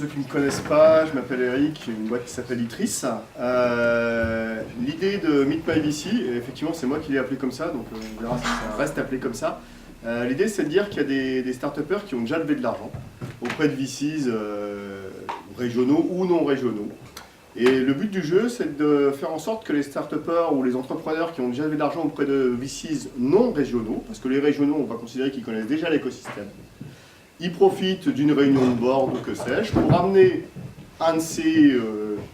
ceux qui ne me connaissent pas, je m'appelle Eric, j'ai une boîte qui s'appelle Itris. L'idée de Meet My VC, et effectivement c'est moi qui l'ai appelé comme ça, donc on verra si ça reste appelé comme ça. L'idée c'est de dire qu'il y a des start-upers qui ont déjà levé de l'argent auprès de VCs régionaux ou non régionaux. Et le but du jeu c'est de faire en sorte que les start-upers ou les entrepreneurs qui ont déjà levé de l'argent auprès de VCs non régionaux, parce que les régionaux on va considérer qu'ils connaissent déjà l'écosystème, ils profitent d'une réunion de board ou que sais-je pour amener un de ces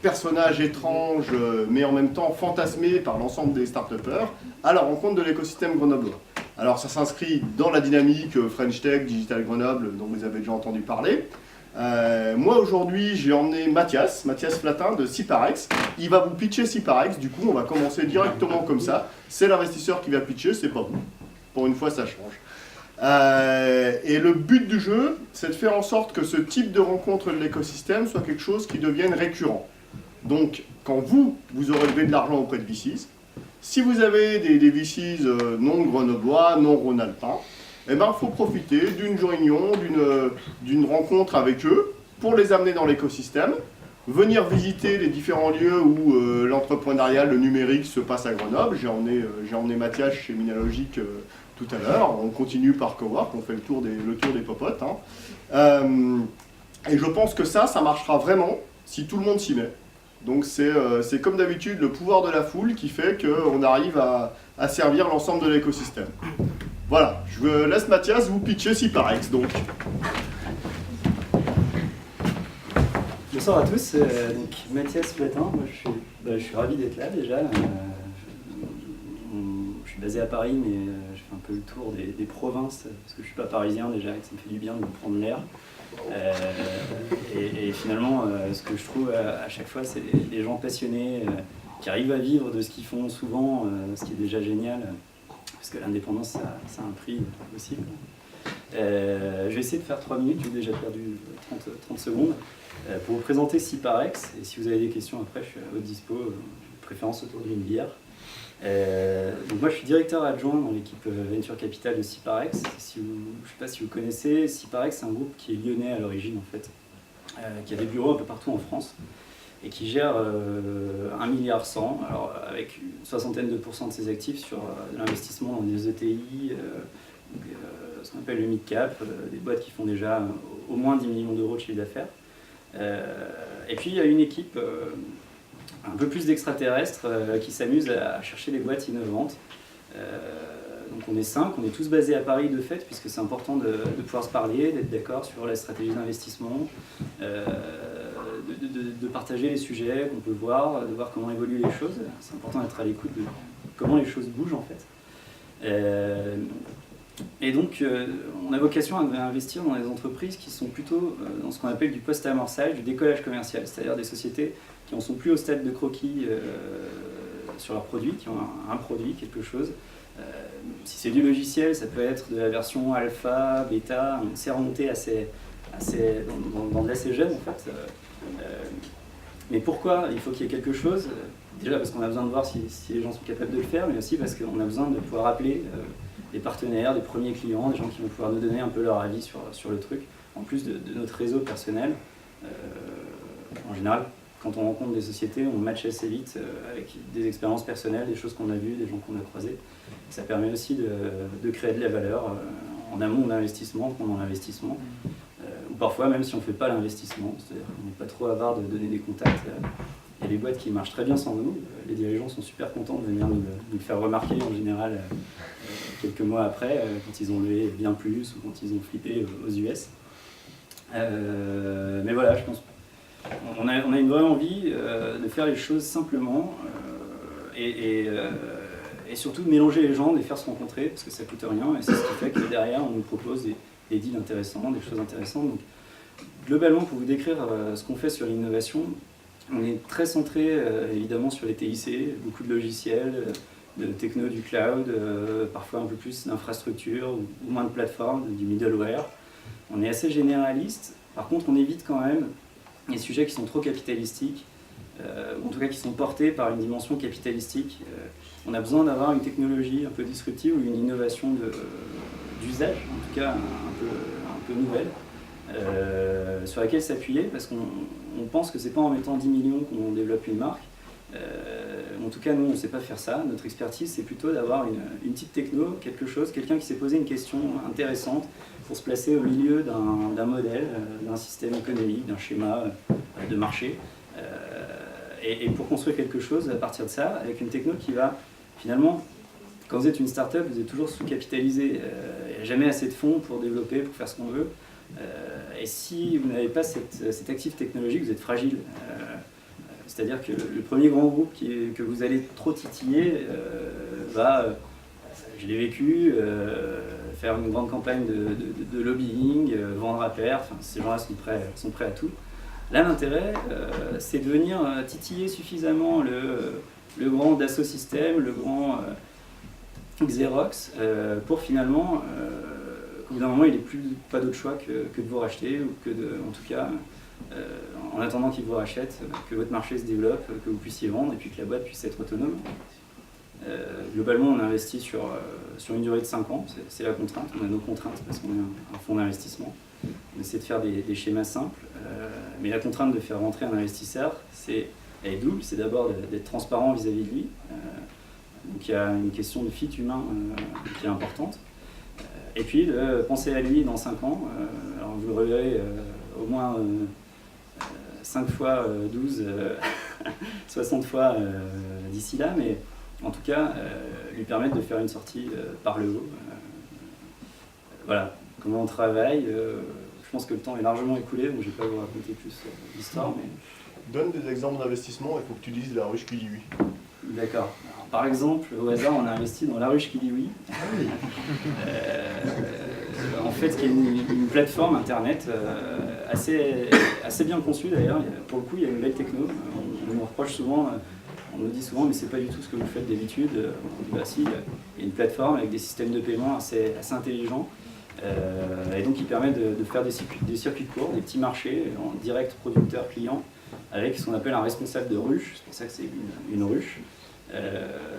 personnages étranges mais en même temps fantasmés par l'ensemble des start-upers à la rencontre de l'écosystème grenoblois. Alors ça s'inscrit dans la dynamique French Tech, Digital Grenoble dont vous avez déjà entendu parler. Moi aujourd'hui j'ai emmené Mathias Flatin de Ciparex. Il va vous pitcher Ciparex, du coup on va commencer directement comme ça. C'est l'investisseur qui va pitcher, c'est pas vous. Pour une fois ça change. Et le but du jeu, c'est de faire en sorte que ce type de rencontre de l'écosystème soit quelque chose qui devienne récurrent. Donc, quand vous aurez levé de l'argent auprès de VCs, si vous avez des VCs non grenoblois, non rhône-alpins, eh ben, il faut profiter d'une réunion, d'une rencontre avec eux pour les amener dans l'écosystème, venir visiter les différents lieux où l'entrepreneuriat, le numérique se passe à Grenoble. J'ai emmené Mathias chez Minalogic tout à l'heure, on continue par Cowork, on fait le tour des popotes. Et je pense que ça marchera vraiment si tout le monde s'y met. Donc c'est comme d'habitude le pouvoir de la foule qui fait qu'on arrive à servir l'ensemble de l'écosystème. Voilà, je laisse Mathias vous pitcher Ciparex donc. Bonsoir à tous, donc Mathias Flatin, moi je suis ravi d'être là déjà. Je suis basé à Paris, mais je fais un peu le tour des provinces, parce que je ne suis pas parisien déjà, et que ça me fait du bien de me prendre l'air. Et finalement, ce que je trouve à chaque fois, c'est des gens passionnés qui arrivent à vivre de ce qu'ils font souvent, ce qui est déjà génial, parce que l'indépendance, ça a un prix aussi. Je vais essayer de faire 3 minutes, j'ai déjà perdu 30 secondes, pour vous présenter Ciparex, et si vous avez des questions après, je suis à votre dispo, de préférence autour d'une bière. Donc moi je suis directeur adjoint dans l'équipe Venture Capital de Ciparex. Je ne sais pas si vous connaissez, Ciparex c'est un groupe qui est lyonnais à l'origine en fait, qui a des bureaux un peu partout en France et qui gère 1,1 milliard, alors avec une soixantaine de ses actifs sur de l'investissement dans des ETI, ce qu'on appelle le mid-cap, des boîtes qui font déjà au moins 10 millions d'euros de chiffre d'affaires. Et puis il y a une équipe un peu plus d'extraterrestres qui s'amusent à chercher des boîtes innovantes. Donc on est 5, on est tous basés à Paris de fait, puisque c'est important de pouvoir se parler, d'être d'accord sur la stratégie d'investissement, de partager les sujets qu'on peut voir, de voir comment évoluent les choses. C'est important d'être à l'écoute de comment les choses bougent en fait. Et donc on a vocation à investir dans des entreprises qui sont plutôt dans ce qu'on appelle du post-amorçage, du décollage commercial, c'est-à-dire des sociétés qui n'en sont plus au stade de croquis sur leurs produits, qui ont un produit, quelque chose. Si c'est du logiciel, ça peut être de la version alpha, bêta, on s'est remonté dans de l'assez jeune en fait. Mais pourquoi il faut qu'il y ait quelque chose? Déjà parce qu'on a besoin de voir si les gens sont capables de le faire, mais aussi parce qu'on a besoin de pouvoir appeler des partenaires, des premiers clients, des gens qui vont pouvoir nous donner un peu leur avis sur le truc, en plus de notre réseau personnel. En général, quand on rencontre des sociétés, on match assez vite avec des expériences personnelles, des choses qu'on a vues, des gens qu'on a croisés. Ça permet aussi de créer de la valeur en amont de l'investissement, pendant l'investissement, ou parfois même si on ne fait pas l'investissement, c'est-à-dire qu'on n'est pas trop avare de donner des contacts. Il y a des boîtes qui marchent très bien sans nous, les dirigeants sont super contents de venir nous faire remarquer en général quelques mois après, quand ils ont levé bien plus ou quand ils ont flippé aux US. Mais voilà, je pense on a une vraie envie de faire les choses simplement et surtout de mélanger les gens, de les faire se rencontrer, parce que ça coûte rien, et c'est ce qui fait que derrière on nous propose des deals intéressants, des choses intéressantes. Donc, globalement, pour vous décrire ce qu'on fait sur l'innovation, on est très centré évidemment sur les TIC, beaucoup de logiciels, de techno du cloud, parfois un peu plus d'infrastructures ou moins de plateformes, du middleware. On est assez généraliste, par contre on évite quand même les sujets qui sont trop capitalistiques, ou en tout cas qui sont portés par une dimension capitalistique. On a besoin d'avoir une technologie un peu disruptive ou une innovation d'usage, en tout cas un peu nouvelle, sur laquelle s'appuyer, parce qu'on pense que c'est pas en mettant 10 millions qu'on développe une marque. En tout cas, nous, on ne sait pas faire ça. Notre expertise, c'est plutôt d'avoir une petite techno, quelque chose, quelqu'un qui s'est posé une question intéressante pour se placer au milieu d'un modèle, d'un système économique, d'un schéma de marché, et pour construire quelque chose à partir de ça, avec une techno qui va, finalement, quand vous êtes une start-up, vous êtes toujours sous-capitalisé. Il n'y a jamais assez de fonds pour développer, pour faire ce qu'on veut. Et si vous n'avez pas cet actif technologique, vous êtes fragile. C'est-à-dire que le premier grand groupe que vous allez trop titiller je l'ai vécu, faire une grande campagne de lobbying, vendre à pair, enfin, ces gens-là sont prêts à tout. Là, l'intérêt, c'est de venir titiller suffisamment le grand Dassault Systèmes, le grand Xerox, pour finalement, qu'au bout d'un moment, il n'ait pas d'autre choix que de vous racheter, ou que en tout cas, en attendant qu'ils vous rachètent, que votre marché se développe, que vous puissiez vendre, et puis que la boîte puisse être autonome. Globalement, on investit sur une durée de 5 ans, c'est la contrainte, on a nos contraintes parce qu'on est un fonds d'investissement. On essaie de faire des schémas simples, mais la contrainte de faire rentrer un investisseur, elle est double, c'est d'abord d'être transparent vis-à-vis de lui, donc il y a une question de fit humain qui est importante, et puis de penser à lui dans 5 ans, alors vous le reverrez au moins 5 fois 12, 60 fois d'ici là, mais en tout cas, lui permettre de faire une sortie par le haut. Voilà, comment on travaille. Je pense que le temps est largement écoulé, donc je ne vais pas vous raconter plus l'histoire. Mais... Donne des exemples d'investissement, il faut que tu dises la ruche qui dit oui. D'accord. Par exemple, au hasard, on a investi dans La Ruche qui dit oui. Ah oui. En fait, qui est une plateforme internet assez bien conçue d'ailleurs. Pour le coup, il y a une belle techno. On nous reproche souvent. On nous dit souvent, mais c'est pas du tout ce que vous faites d'habitude. On dit, bah si, il y a une plateforme avec des systèmes de paiement assez intelligents, et donc qui permet de faire des circuits courts, des petits marchés en direct producteur-client, avec ce qu'on appelle un responsable de ruche, c'est pour ça que c'est une ruche,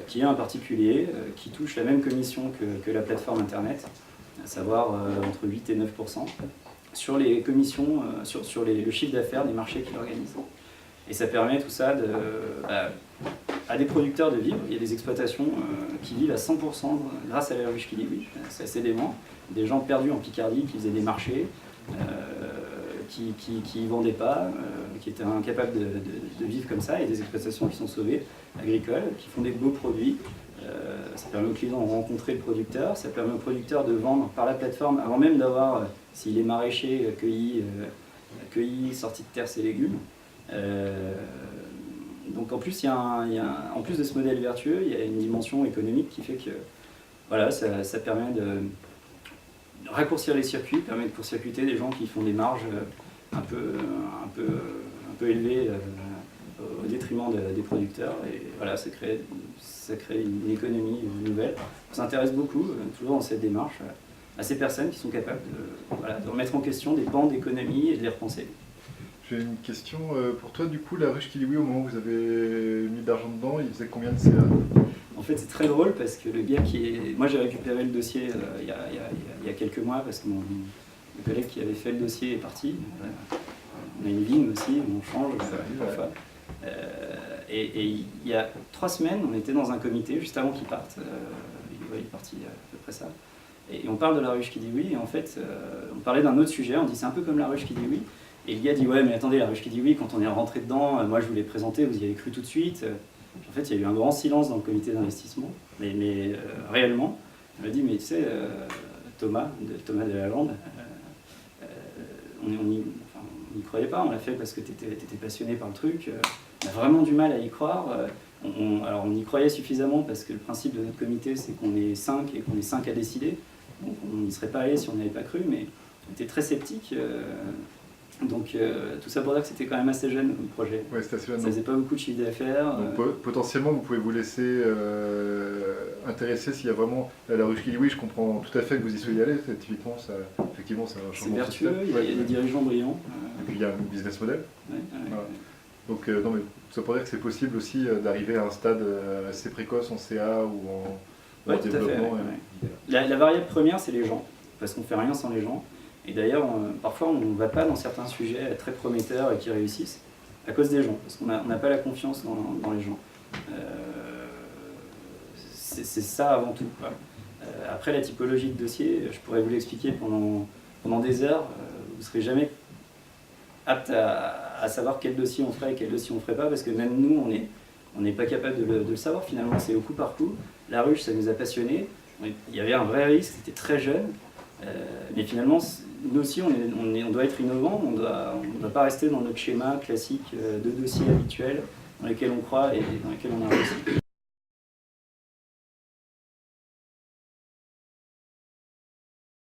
qui est un particulier qui touche la même commission que la plateforme internet, à savoir entre 8 et 9%, sur les commissions, sur le chiffre d'affaires des marchés qu'il organise. Et ça permet tout ça à des producteurs de vivre. Il y a des exploitations qui vivent à 100% grâce à la ruche qui dit oui. C'est assez dément. Des gens perdus en Picardie qui faisaient des marchés, qui ne vendaient pas, qui étaient incapables de vivre comme ça, et des exploitations qui sont sauvées, agricoles, qui font des beaux produits. Ça permet aux clients de rencontrer le producteur, ça permet au producteur de vendre par la plateforme avant même d'avoir, s'il est maraîcher, cueilli, sorti de terre ses légumes. Donc en plus, en plus de ce modèle vertueux, il y a une dimension économique qui fait que voilà, ça permet de raccourcir les circuits, permet de court-circuiter des gens qui font des marges un peu élevées au détriment des producteurs. Et voilà, ça crée une économie nouvelle. On s'intéresse beaucoup, toujours dans cette démarche, à ces personnes qui sont capables de remettre en question des pans d'économie et de les repenser. J'ai une question pour toi, du coup, la ruche qui dit oui, au moment où vous avez mis de l'argent dedans, il faisait combien de CA? En fait, c'est très drôle parce que le gars moi, j'ai récupéré le dossier il y a quelques mois parce que le collègue qui avait fait le dossier est parti. On a une ligne aussi, on change parfois. Et il y a 3 semaines, on était dans un comité, juste avant qu'il parte. Il est parti à peu près ça. Et on parle de la ruche qui dit oui, et en fait, on parlait d'un autre sujet, on dit c'est un peu comme la ruche qui dit oui. Et le gars dit ouais mais attendez, la ruche qui dit oui, quand on est rentré dedans, moi je vous l'ai présenté, vous y avez cru tout de suite. En fait il y a eu un grand silence dans le comité d'investissement, mais réellement, il m'a dit mais tu sais Thomas de la Lande, on n'y croyait pas, on l'a fait parce que tu étais passionné par le truc, on a vraiment du mal à y croire. Alors on y croyait suffisamment parce que le principe de notre comité c'est qu'on est 5 et qu'on est 5 à décider, donc on n'y serait pas allé si on n'avait pas cru, mais on était très sceptiques. Donc tout ça pour dire que c'était quand même assez jeune comme projet. Ouais, c'était assez jeune. Ça faisait pas beaucoup de chiffre d'affaires. Donc potentiellement vous pouvez vous laisser intéresser s'il y a vraiment la ruche qui dit oui, je comprends tout à fait que vous y soyez allé, typiquement ça, effectivement c'est un changement. C'est vertueux, il y a des dirigeants brillants. Et puis il y a un business model. Ouais. Voilà. Donc non mais ça pour dire que c'est possible aussi d'arriver à un stade assez précoce en CA ou en Tout développement. à fait, ouais. La variable première c'est les gens, parce qu'on fait rien sans les gens. Et d'ailleurs, parfois, on ne va pas dans certains sujets très prometteurs et qui réussissent à cause des gens, parce qu'on n'a pas la confiance dans les gens. C'est ça avant tout, quoi. Après, la typologie de dossier, je pourrais vous l'expliquer pendant des heures. Vous ne serez jamais apte à savoir quel dossier on ferait et quel dossier on ne ferait pas, parce que même nous, on n'est pas capable de le savoir. Finalement, c'est au coup par coup. La ruche, ça nous a passionnés. Il y avait un vrai risque, c'était très jeune. Mais finalement, nous aussi, on doit être innovant. On ne doit pas rester dans notre schéma classique de dossiers habituels dans lesquels on croit et dans lesquels on a réussi.